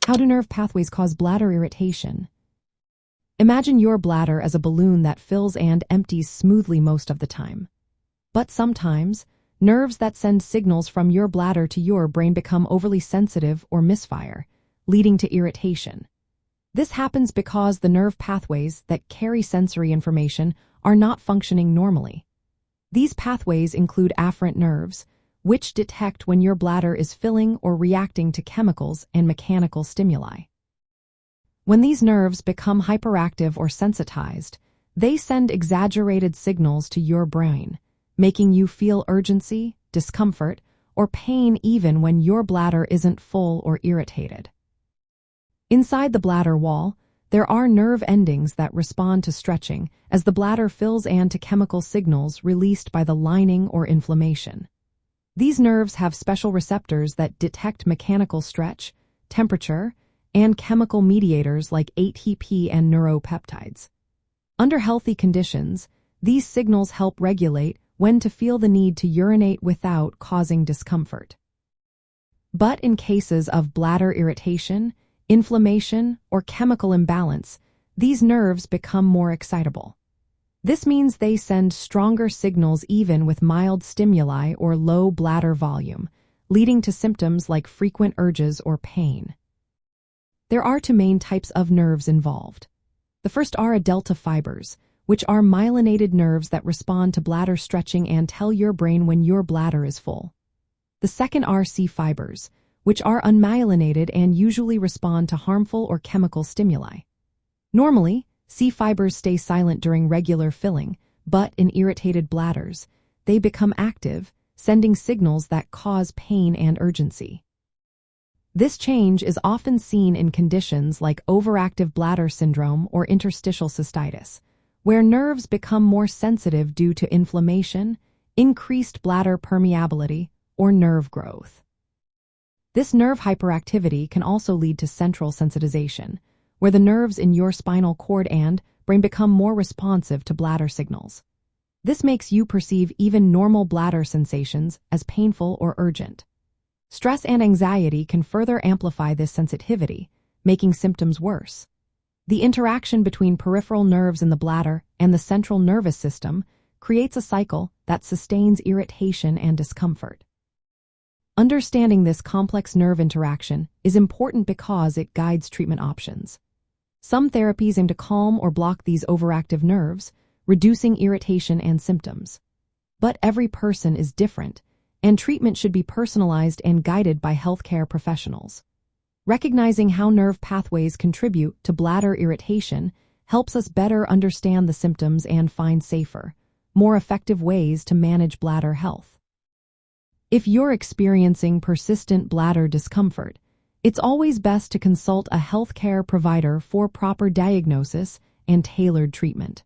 How do nerve pathways cause bladder irritation? Imagine your bladder as a balloon that fills and empties smoothly most of the time. But sometimes, nerves that send signals from your bladder to your brain become overly sensitive or misfire, leading to irritation. This happens because the nerve pathways that carry sensory information are not functioning normally. These pathways include afferent nerves, which detect when your bladder is filling or reacting to chemicals and mechanical stimuli. When these nerves become hyperactive or sensitized, they send exaggerated signals to your brain, making you feel urgency, discomfort, or pain even when your bladder isn't full or irritated. Inside the bladder wall, there are nerve endings that respond to stretching as the bladder fills and to chemical signals released by the lining or inflammation. These nerves have special receptors that detect mechanical stretch, temperature, and chemical mediators like ATP and neuropeptides. Under healthy conditions, these signals help regulate when to feel the need to urinate without causing discomfort. But in cases of bladder irritation, inflammation, or chemical imbalance, these nerves become more excitable. This means they send stronger signals even with mild stimuli or low bladder volume, leading to symptoms like frequent urges or pain. There are two main types of nerves involved. The first are delta fibers, which are myelinated nerves that respond to bladder stretching and tell your brain when your bladder is full. The second are C fibers, which are unmyelinated and usually respond to harmful or chemical stimuli. Normally, C fibers stay silent during regular filling, but in irritated bladders, they become active, sending signals that cause pain and urgency. This change is often seen in conditions like overactive bladder syndrome or interstitial cystitis, where nerves become more sensitive due to inflammation, increased bladder permeability, or nerve growth. This nerve hyperactivity can also lead to central sensitization, where the nerves in your spinal cord and brain become more responsive to bladder signals. This makes you perceive even normal bladder sensations as painful or urgent. Stress and anxiety can further amplify this sensitivity, making symptoms worse. The interaction between peripheral nerves in the bladder and the central nervous system creates a cycle that sustains irritation and discomfort. Understanding this complex nerve interaction is important because it guides treatment options. Some therapies aim to calm or block these overactive nerves, reducing irritation and symptoms. But every person is different, and treatment should be personalized and guided by healthcare professionals. Recognizing how nerve pathways contribute to bladder irritation helps us better understand the symptoms and find safer, more effective ways to manage bladder health. If you're experiencing persistent bladder discomfort, it's always best to consult a healthcare provider for proper diagnosis and tailored treatment.